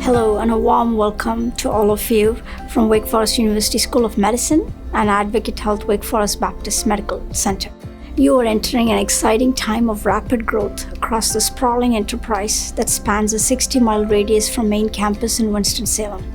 Hello and a warm welcome to all of you from Wake Forest University School of Medicine and Advocate Health Wake Forest Baptist Medical Center. You are entering an exciting time of rapid growth across the sprawling enterprise that spans a 60-mile radius from main campus in Winston-Salem.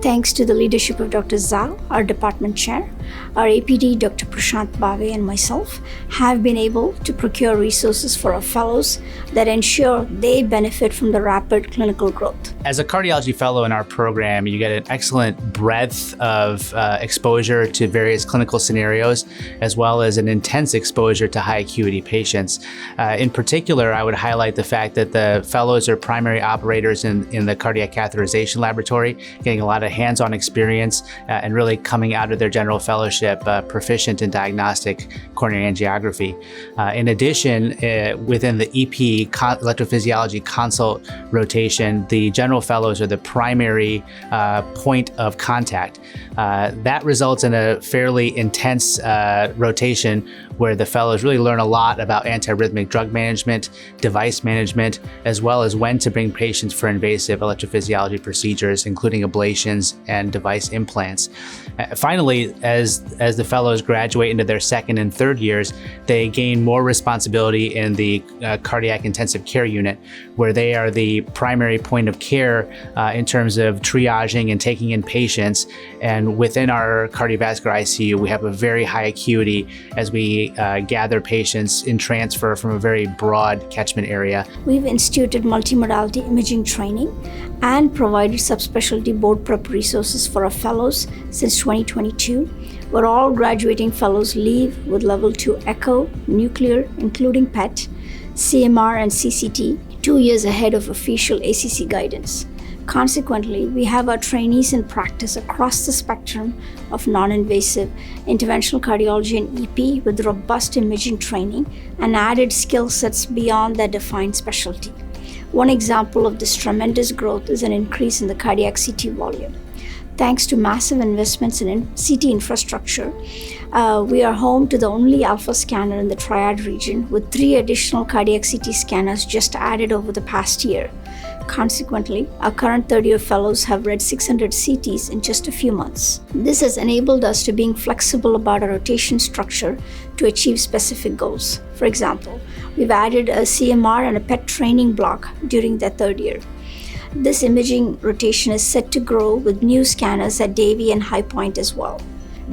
Thanks to the leadership of Dr. Zhao, our department chair, our APD, Dr. Prashant Bave, and myself have been able to procure resources for our fellows that ensure they benefit from the rapid clinical growth. As a cardiology fellow in our program, you get an excellent breadth of exposure to various clinical scenarios, as well as an intense exposure to high acuity patients. In particular, I would highlight the fact that the fellows are primary operators in the cardiac catheterization laboratory, getting a lot of hands-on experience and really coming out of their general fellowship proficient in diagnostic coronary angiography. In addition, within the EP electrophysiology consult rotation, the general fellows are the primary point of contact. That results in a fairly intense rotation where the fellows really learn a lot about antiarrhythmic drug management, device management, as well as when to bring patients for invasive electrophysiology procedures, including ablations and device implants. Finally, as the fellows graduate into their second and third years, they gain more responsibility in the cardiac intensive care unit, where they are the primary point of care in terms of triaging and taking in patients. And within our cardiovascular ICU, we have a very high acuity as we gather patients in transfer from a very broad catchment area. We've instituted multimodality imaging training and provided subspecialty board prep resources for our fellows since 2022, where all graduating fellows leave with level 2 echo, nuclear, including PET, CMR, and CCT 2 years ahead of official ACC guidance. Consequently, we have our trainees in practice across the spectrum of non-invasive interventional cardiology and EP with robust imaging training and added skill sets beyond their defined specialty. One example of this tremendous growth is an increase in the cardiac CT volume. Thanks to massive investments in CT infrastructure, we are home to the only alpha scanner in the Triad region, with 3 additional cardiac CT scanners just added over the past year. Consequently, our current third-year fellows have read 600 CTs in just a few months. This has enabled us to being flexible about our rotation structure to achieve specific goals. For example, we've added a CMR and a PET training block during their third year. This imaging rotation is set to grow with new scanners at Davie and High Point as well.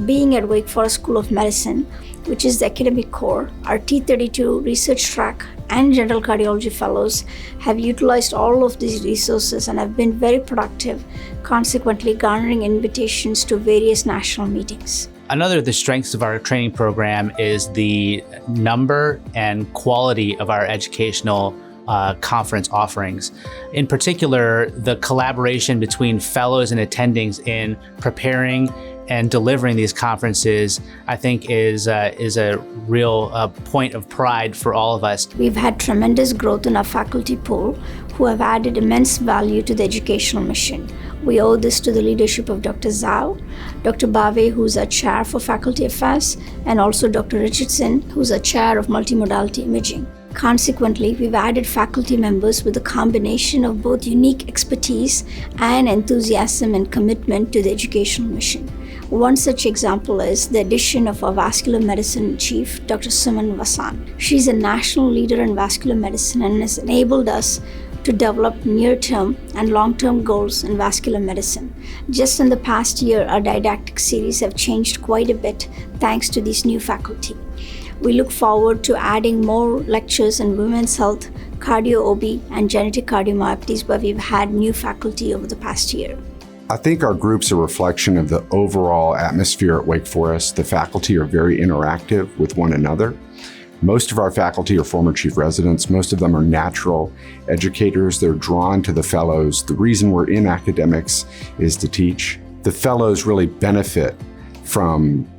Being at Wake Forest School of Medicine, which is the academic core, our T32 research track and general cardiology fellows have utilized all of these resources and have been very productive, consequently garnering invitations to various national meetings. Another of the strengths of our training program is the number and quality of our educational conference offerings. In particular, the collaboration between fellows and attendings in preparing and delivering these conferences, I think, is a real point of pride for all of us. We've had tremendous growth in our faculty pool, who have added immense value to the educational mission. We owe this to the leadership of Dr. Zhao, Dr. Bave, who's our chair for faculty affairs, and also Dr. Richardson, who's our chair of multimodality imaging. Consequently, we've added faculty members with a combination of both unique expertise and enthusiasm and commitment to the educational mission. One such example is the addition of our vascular medicine chief, Dr. Suji Vasu. She's a national leader in vascular medicine and has enabled us to develop near-term and long-term goals in vascular medicine. Just in the past year, our didactic series have changed quite a bit thanks to these new faculty. We look forward to adding more lectures in women's health, cardio-OB, and genetic cardiomyopathies, where we've had new faculty over the past year. I think our group's a reflection of the overall atmosphere at Wake Forest. The faculty are very interactive with one another. Most of our faculty are former chief residents. Most of them are natural educators. They're drawn to the fellows. The reason we're in academics is to teach. The fellows really benefit from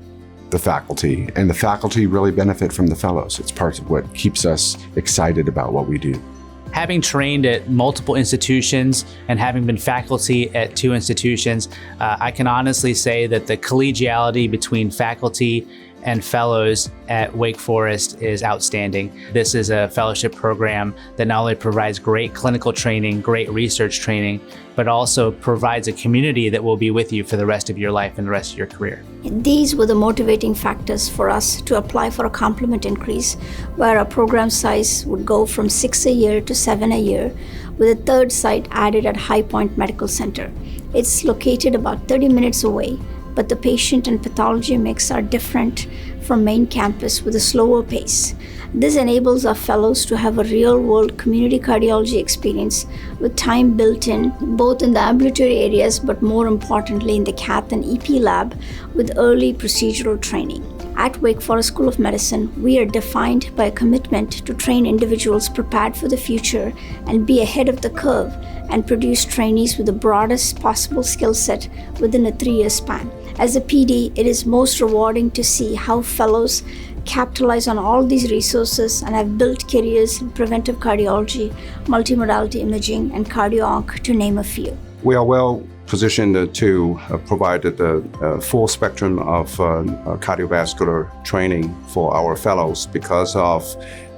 the faculty, and the faculty really benefit from the fellows. It's part of what keeps us excited about what we do. Having trained at multiple institutions and having been faculty at 2 institutions, I can honestly say that the collegiality between faculty and fellows at Wake Forest is outstanding. This is a fellowship program that not only provides great clinical training, great research training, but also provides a community that will be with you for the rest of your life and the rest of your career. These were the motivating factors for us to apply for a complement increase, where our program size would go from 6 a year to 7 a year, with a third site added at High Point Medical Center. It's located about 30 minutes away, but the patient and pathology mix are different from main campus with a slower pace. This enables our fellows to have a real-world community cardiology experience with time built in, both in the ambulatory areas, but more importantly in the cath and EP lab with early procedural training. At Wake Forest School of Medicine, we are defined by a commitment to train individuals prepared for the future and be ahead of the curve and produce trainees with the broadest possible skill set within a 3-year span. As a PD, it is most rewarding to see how fellows capitalize on all these resources and have built careers in preventive cardiology, multimodality imaging, and cardio-onc, to name a few. We are well positioned to provide the full spectrum of cardiovascular training for our fellows because of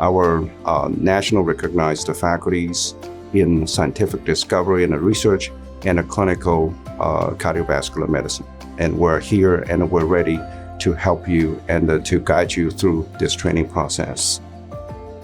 our national recognized faculties in scientific discovery and research and clinical cardiovascular medicine. And we're here and we're ready to help you and to guide you through this training process.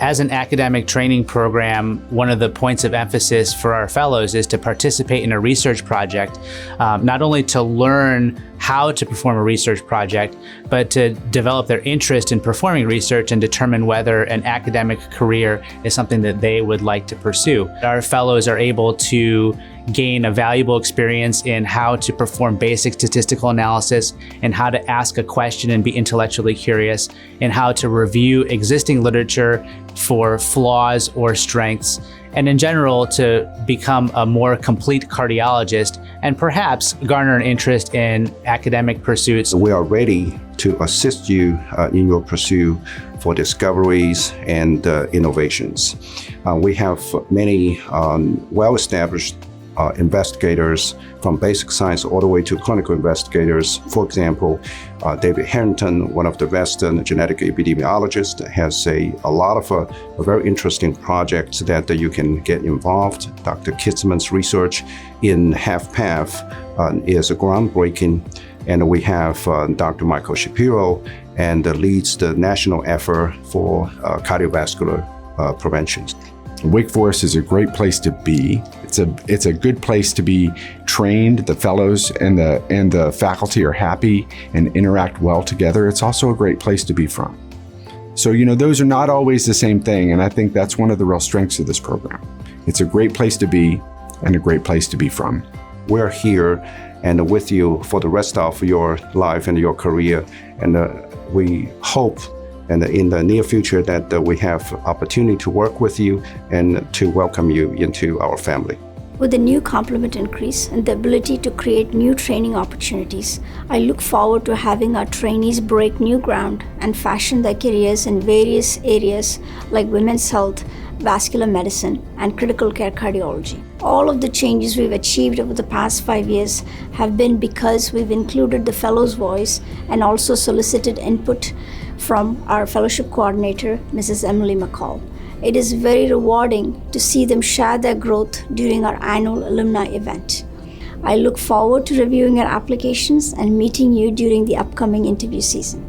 As an academic training program, one of the points of emphasis for our fellows is to participate in a research project, not only to learn how to perform a research project, but to develop their interest in performing research and determine whether an academic career is something that they would like to pursue. Our fellows are able to gain a valuable experience in how to perform basic statistical analysis and how to ask a question and be intellectually curious, and how to review existing literature for flaws or strengths, and in general to become a more complete cardiologist and perhaps garner an interest in academic pursuits. We are ready to assist you in your pursuit for discoveries and innovations. We have many well-established investigators from basic science all the way to clinical investigators. For example, David Harrington, one of the best genetic epidemiologists, has a lot of very interesting projects that you can get involved. Dr. Kitzman's research in HFpEF is groundbreaking. And we have Dr. Michael Shapiro, and leads the national effort for cardiovascular prevention. Wake Forest is a great place to be. It's a good place to be trained. The fellows and the faculty are happy and interact well together. It's also a great place to be from. So, those are not always the same thing, and I think that's one of the real strengths of this program. It's a great place to be and a great place to be from. We're here and with you for the rest of your life and your career, and we hope and in the near future that we have opportunity to work with you and to welcome you into our family. With the new complement increase and the ability to create new training opportunities, I look forward to having our trainees break new ground and fashion their careers in various areas like women's health, vascular medicine, and critical care cardiology. All of the changes we've achieved over the past 5 years have been because we've included the fellows' voice and also solicited input from our fellowship coordinator, Mrs. Emily McCall. It is very rewarding to see them share their growth during our annual alumni event. I look forward to reviewing your applications and meeting you during the upcoming interview season.